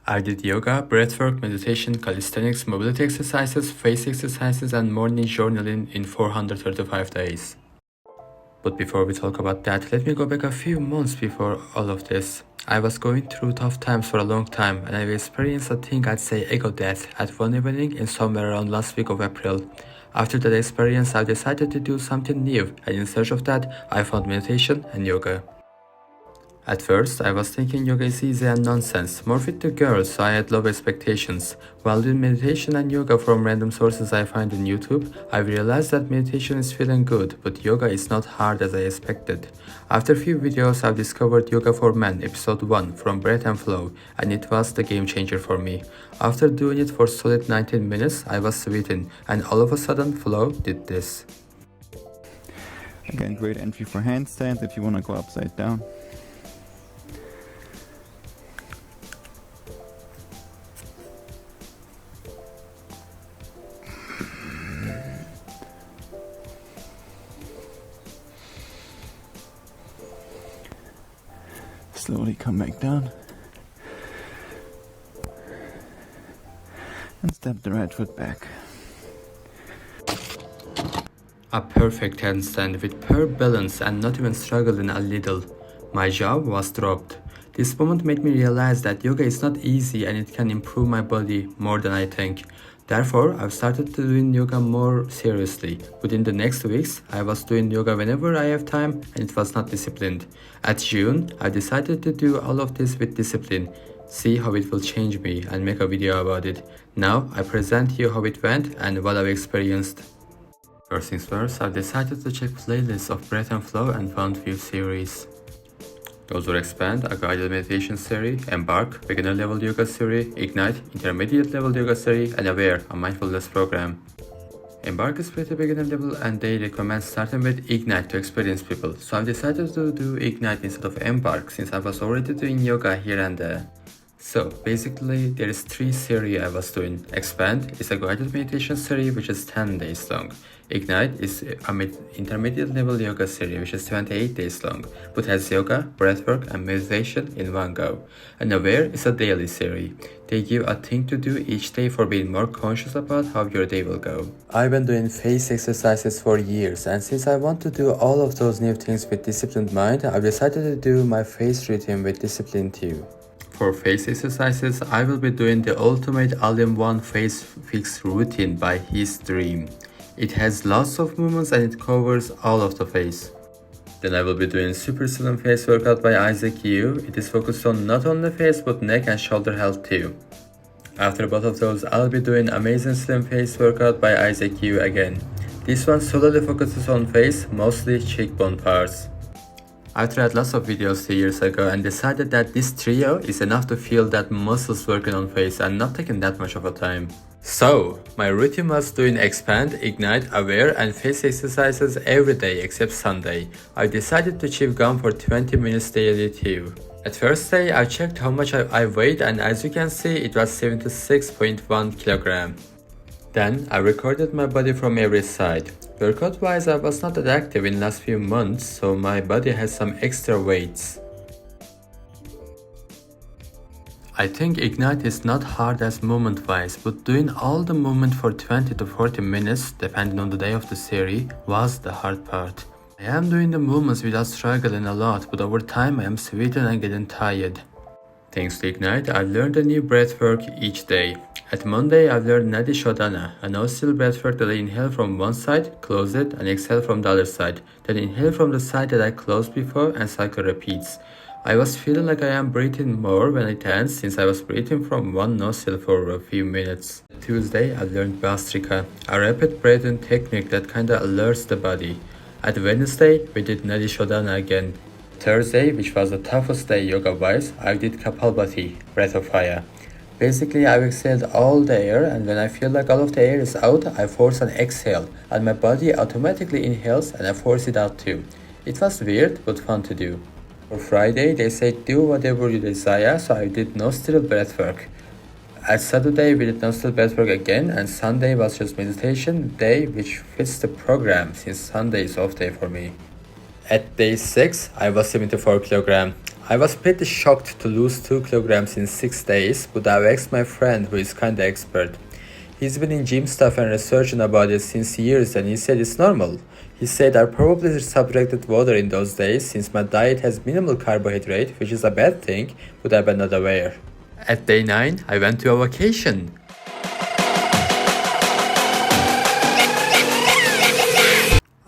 I did yoga, breathwork, meditation, calisthenics, mobility exercises, face exercises, and morning journaling in 435 days. But before we talk about that, let me go back a few months before all of this. I was going through tough times for a long time, and I experienced a thing I'd say ego death at one evening in somewhere around last week of April. After that experience, I decided to do something new, and in search of that, I found meditation and yoga. At first, I was thinking yoga is easy and nonsense, more fit to girls, so I had low expectations. While doing meditation and yoga from random sources I find on YouTube, I realized that meditation is feeling good, but yoga is not hard as I expected. After a few videos, I've discovered Yoga for Men, episode 1, from Breath and Flow, and it was the game changer for me. After doing it for solid 19 minutes, I was sweating, and all of a sudden, Flow did this. Again, great entry for handstand if you want to go upside down. Slowly come back down and step the right foot back. A perfect handstand with pure balance and not even struggling a little. My jaw was dropped. This moment made me realize that yoga is not easy and it can improve my body more than I think. Therefore, I've started to doing yoga more seriously. Within the next weeks, I was doing yoga whenever I have time and it was not disciplined. At June, I decided to do all of this with discipline, see how it will change me and make a video about it. Now, I present you how it went and what I've experienced. First things first, I've decided to check playlists of Breath and Flow and found few series. Those were Expand, a guided meditation series, Embark, beginner level yoga series, Ignite, intermediate level yoga series, and Aware, a mindfulness program. Embark is pretty beginner level and they recommend starting with Ignite to experienced people, so I've decided to do Ignite instead of Embark since I was already doing yoga here and there. So basically there is 3 series I was doing. Expand is a guided meditation series which is 10 days long. Ignite is an intermediate level yoga series which is 28 days long, but has yoga, breathwork and meditation in one go. And Aware is a daily series. They give a thing to do each day for being more conscious about how your day will go. I've been doing face exercises for years, and since I want to do all of those new things with disciplined mind, I've decided to do my face routine with discipline too. For face exercises, I will be doing the ultimate all-in-one face fix routine by HISDREAM. It has lots of movements and it covers all of the face. Then I will be doing super slim face workout by Isaac Yu. It is focused on not only face but neck and shoulder health too. After both of those, I'll be doing amazing slim face workout by Isaac Yu again. This one solely focuses on face, mostly cheekbone parts. I tried lots of videos 2 years ago and decided that this trio is enough to feel that muscles working on face and not taking that much of a time. So, my routine was doing Expand, Ignite, Aware and face exercises every day except Sunday. I decided to chew gum for 20 minutes daily too. At first day, I checked how much I weighed and as you can see, it was 76.1 kg. Then, I recorded my body from every side. Workout wise, I was not that active in last few months, so my body has some extra weights. I think Ignite is not hard as movement wise, but doing all the movement for 20 to 40 minutes, depending on the day of the series, was the hard part. I am doing the movements without struggling a lot, but over time I am sweating and getting tired. Thanks to Ignite, I've learned a new breathwork each day. At Monday, I've learned Nadi Shodhana, a no-still breathwork that I inhale from one side, close it, and exhale from the other side. Then inhale from the side that I closed before and cycle repeats. I was feeling like I am breathing more when I danced since I was breathing from one nostril for a few minutes. Tuesday, I learned Bastrika, a rapid breathing technique that kinda alerts the body. At Wednesday, we did Nadi Shodhana again. Thursday, which was the toughest day yoga-wise, I did Kapalbhati, breath of fire. Basically, I've exhaled all the air and when I feel like all of the air is out, I force an exhale and my body automatically inhales and I force it out too. It was weird but fun to do. For Friday, they said do whatever you desire, so I did nostril breathwork. At Saturday, we did nostril breathwork again, and Sunday was just meditation day, which fits the program since Sunday is off day for me. At day 6, I was 74 kg. I was pretty shocked to lose 2 kilograms in 6 days, but I asked my friend who is kinda expert. He's been in gym stuff and researching about it since years and he said it's normal. He said I probably subtracted water in those days since my diet has minimal carbohydrate, which is a bad thing, but I was not aware. At day 9, I went to a vacation.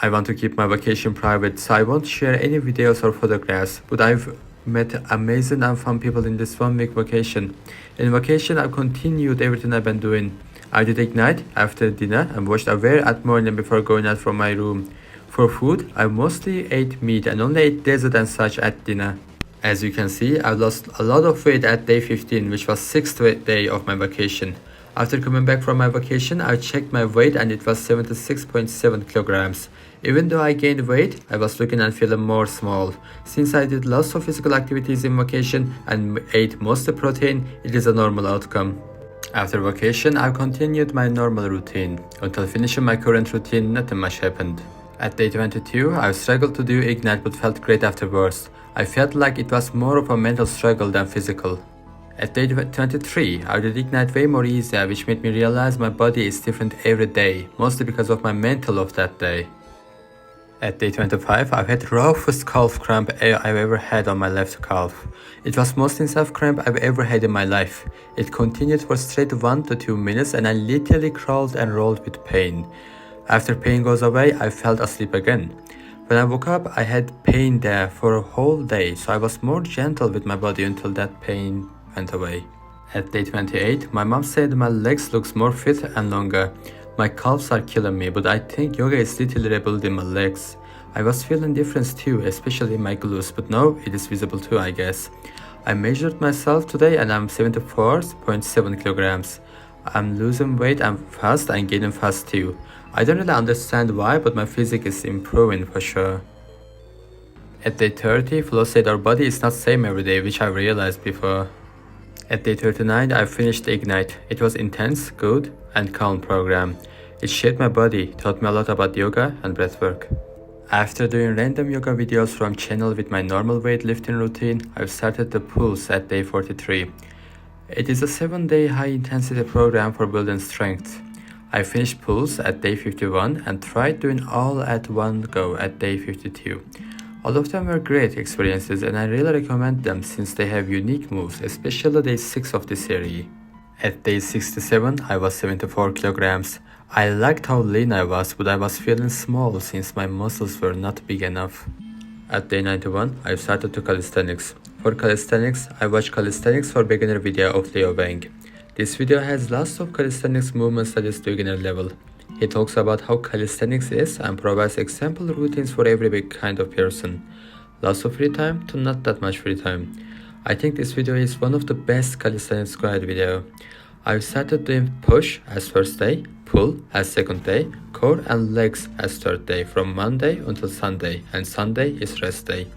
I want to keep my vacation private, so I won't share any videos or photographs, but I've met amazing and fun people in this 1 week vacation. In vacation, I've continued everything I've been doing. I did ignite after dinner and watched a very at morning before going out from my room. For food, I mostly ate meat and only ate dessert and such at dinner. As you can see, I lost a lot of weight at day 15, which was 6th day of my vacation. After coming back from my vacation, I checked my weight and it was 76.7 kilograms. Even though I gained weight, I was looking and feeling more small. Since I did lots of physical activities in vacation and ate mostly protein, it is a normal outcome. After vacation, I continued my normal routine. Until finishing my current routine, nothing much happened. At day 22, I struggled to do ignite but felt great afterwards. I felt like it was more of a mental struggle than physical. At day 23, I did ignite way more easier, which made me realize my body is different every day, mostly because of my mental of that day. At day 25, I've had the roughest calf cramp I've ever had on my left calf. It was most intense cramp I've ever had in my life. It continued for straight 1 to 2 minutes and I literally crawled and rolled with pain. After pain goes away, I fell asleep again. When I woke up, I had pain there for a whole day, so I was more gentle with my body until that pain went away. At day 28, my mom said my legs looks more fit and longer. My calves are killing me, but I think yoga is literally rebuilding my legs. I was feeling difference too, especially in my glutes, but now it is visible too, I guess. I measured myself today and I'm 74.7 kilograms. I'm losing weight and fast and gaining fast too. I don't really understand why, but my physique is improving for sure. At day 30, Flo said our body is not same every day, which I realized before. At day 39, I finished Ignite. It was intense, good, and calm program. It shaped my body, taught me a lot about yoga and breathwork. After doing random yoga videos from channel with my normal weightlifting routine, I've started the pulse at day 43. It is a 7-day high-intensity program for building strength. I finished pulse at day 51 and tried doing all at one go at day 52. All of them were great experiences and I really recommend them since they have unique moves, especially day 6 of the series. At day 67, I was 74 kilograms. I liked how lean I was, but I was feeling small since my muscles were not big enough. At day 91, I started to calisthenics. For calisthenics, I watched Calisthenics for Beginner video of Leo Wang. This video has lots of calisthenics movements at its beginner level. He talks about how calisthenics is and provides example routines for every big kind of person. Lots of free time to not that much free time. I think this video is one of the best calisthenics guide video. I've started doing push as first day, pull as second day, core and legs as third day from Monday until Sunday, and Sunday is rest day.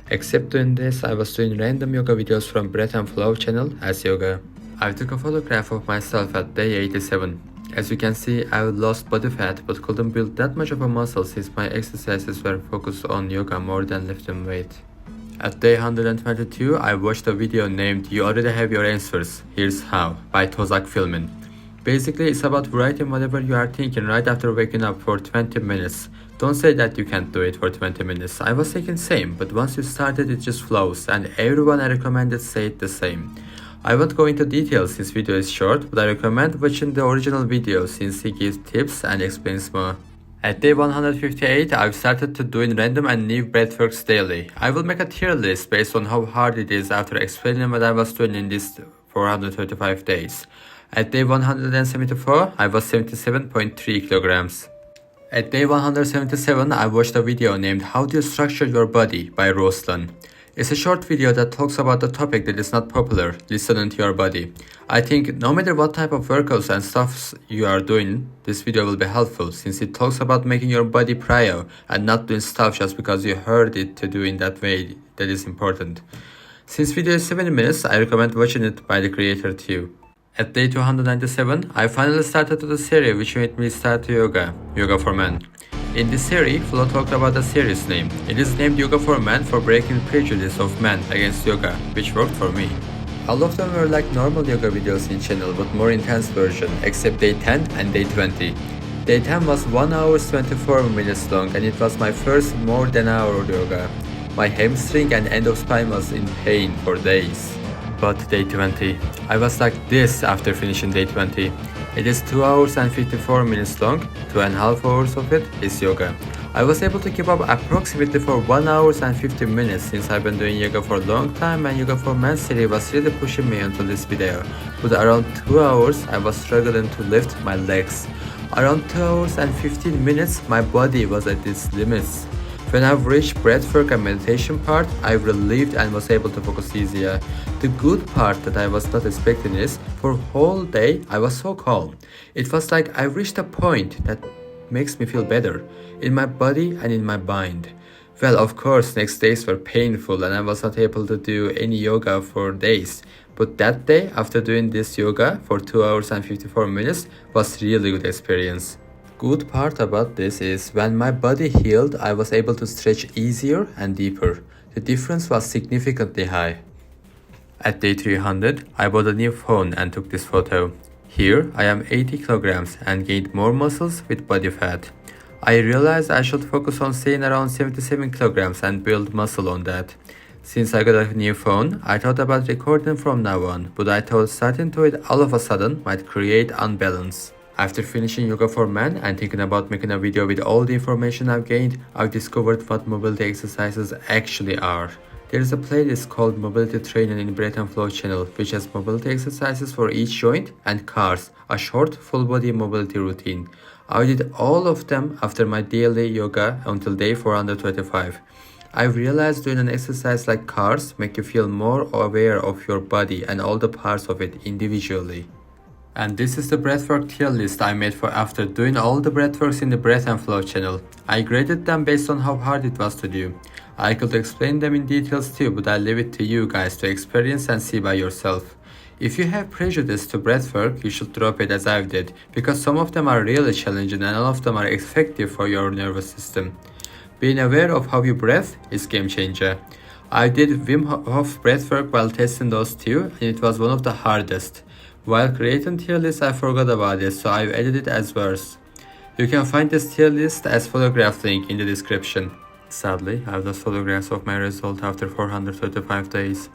Except doing this, I was doing random yoga videos from Breath and Flow channel as yoga. I took a photograph of myself at day 87. As you can see, I lost body fat but couldn't build that much of a muscle since my exercises were focused on yoga more than lifting weight. At day 122, I watched a video named You Already Have Your Answers, Here's How by TOZAK Filming. Basically, it's about writing whatever you are thinking right after waking up for 20 minutes. Don't say that you can't do it for 20 minutes. I was thinking same, but once you started it just flows and everyone I recommended said the same. I won't go into details since video is short, but I recommend watching the original video since he gives tips and explains more. At day 158, I've started to doing random and new breathworks daily. I will make a tier list based on how hard it is after explaining what I was doing in these 435 days. At day 174, I was 77.3 kilograms. At day 177, I watched a video named How Do You Structure Your Body by ROOSLAN. It's a short video that talks about the topic that is not popular, listening to your body. I think no matter what type of workouts and stuff you are doing, this video will be helpful since it talks about making your body prior and not doing stuff just because you heard it to do in that way that is important. Since video is 7 minutes, I recommend watching it by the creator too. At day 297, I finally started to the series which made me start yoga for men. In this series, Flo talked about the series name. It is named Yoga for Men for breaking prejudice of men against yoga, which worked for me. All of them were like normal yoga videos in channel but more intense version, except day 10 and day 20. Day 10 was 1 hour 24 minutes long and it was my first more than hour yoga. My hamstring and end of spine was in pain for days. But day 20, I was like this after finishing day 20. It is 2 hours and 54 minutes long, 2.5 hours of it is yoga. I was able to keep up approximately for 1 hour and 50 minutes since I've been doing yoga for a long time and Yoga for Men series was really pushing me onto this video. But around 2 hours I was struggling to lift my legs. Around 2 hours and 15 minutes my body was at its limits. When I've reached breathwork and meditation part, I relieved and was able to focus easier. The good part that I was not expecting is, for whole day I was so calm. It was like I reached a point that makes me feel better, in my body and in my mind. Well, of course, next days were painful and I was not able to do any yoga for days. But that day, after doing this yoga for 2 hours and 54 minutes, was really good experience. Good part about this is when my body healed, I was able to stretch easier and deeper. The difference was significantly high. At day 300, I bought a new phone and took this photo. Here, I am 80 kilograms and gained more muscles with body fat. I realized I should focus on staying around 77 kilograms and build muscle on that. Since I got a new phone, I thought about recording from now on, but I thought starting to it all of a sudden might create unbalance. After finishing Yoga for Men and thinking about making a video with all the information I've gained, I've discovered what mobility exercises actually are. There is a playlist called Mobility Training in Breath and Flow channel, which has mobility exercises for each joint and cars, a short full body mobility routine. I did all of them after my daily yoga until day 425. I realized doing an exercise like cars make you feel more aware of your body and all the parts of it individually. And this is the breathwork tier list I made for after doing all the breathworks in the Breath and Flow channel. I graded them based on how hard it was to do. I could explain them in details too, but I leave it to you guys to experience and see by yourself. If you have prejudice to breathwork, you should drop it as I did, because some of them are really challenging and all of them are effective for your nervous system. Being aware of how you breathe is game changer. I did Wim Hof breathwork while testing those too, and it was one of the hardest. While creating tier list, I forgot about it, so I've added it as verse. You can find this tier list as photograph link in the description. Sadly, I have lost photographs of my result after 435 days.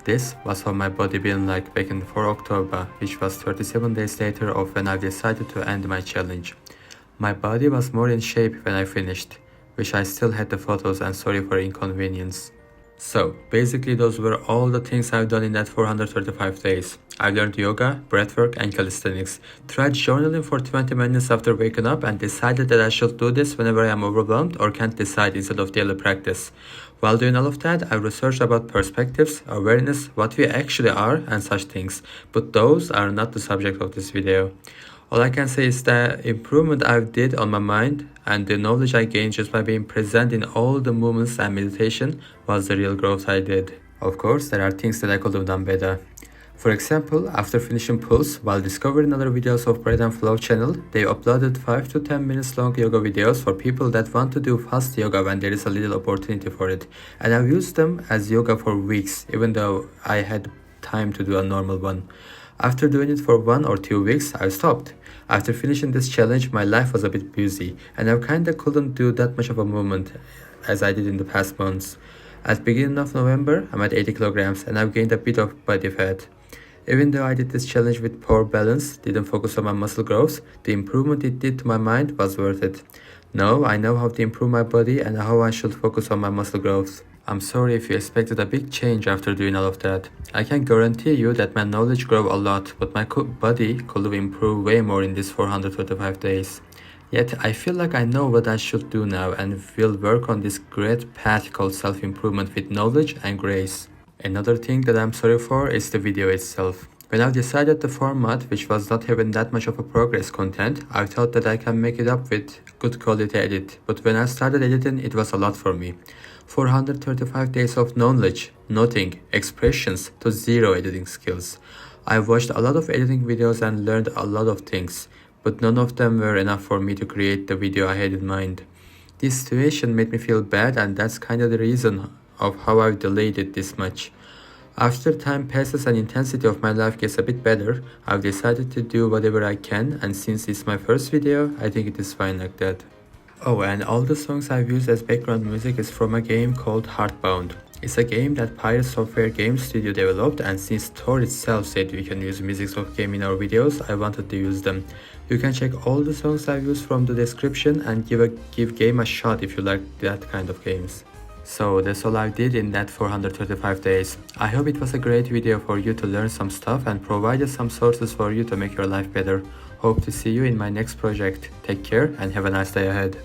This was how my body been like back in 4 October, which was 37 days later of when I decided to end my challenge. My body was more in shape when I finished. Wish I still had the photos and sorry for inconvenience. So, basically those were all the things I've done in that 435 days. I learned yoga, breathwork and calisthenics, tried journaling for 20 minutes after waking up and decided that I should do this whenever I am overwhelmed or can't decide instead of daily practice. While doing all of that, I researched about perspectives, awareness, what we actually are and such things, but those are not the subject of this video. All I can say is the improvement I did on my mind and the knowledge I gained just by being present in all the movements and meditation was the real growth I did. Of course, there are things that I could have done better. For example, after finishing Pulse, while discovering other videos of Breath and Flow channel, they uploaded 5 to 10 minutes long yoga videos for people that want to do fast yoga when there is a little opportunity for it. And I've used them as yoga for weeks, even though I had time to do a normal one. After doing it for 1 or 2 weeks, I stopped. After finishing this challenge, my life was a bit busy, and I kinda couldn't do that much of a movement as I did in the past months. At the beginning of November, I'm at 80 kilograms and I've gained a bit of body fat. Even though I did this challenge with poor balance, didn't focus on my muscle growth, the improvement it did to my mind was worth it. Now I know how to improve my body and how I should focus on my muscle growth. I'm sorry if you expected a big change after doing all of that. I can guarantee you that my knowledge grew a lot, but my body could have improved way more in these 425 days. Yet I feel like I know what I should do now and will work on this great path called self-improvement with knowledge and grace. Another thing that I'm sorry for is the video itself. When I decided the format, which was not having that much of a progress content, I thought that I can make it up with good quality edit, but when I started editing, it was a lot for me. 435 days of knowledge, nothing, expressions to zero editing skills. I watched a lot of editing videos and learned a lot of things, but none of them were enough for me to create the video I had in mind. This situation made me feel bad, and that's kind of the reason of how I've delayed it this much. After time passes and intensity of my life gets a bit better, I've decided to do whatever I can, and since it's my first video, I think it is fine like that. Oh, and all the songs I've used as background music is from a game called Heartbound. It's a game that Pirate Software Game Studio developed, and since Tor itself said we can use music of game in our videos, I wanted to use them. You can check all the songs I've used from the description and give game a shot if you like that kind of games. So that's all I did in that 435 days. I hope it was a great video for you to learn some stuff and provided some sources for you to make your life better. Hope to see you in my next project. Take care and have a nice day ahead.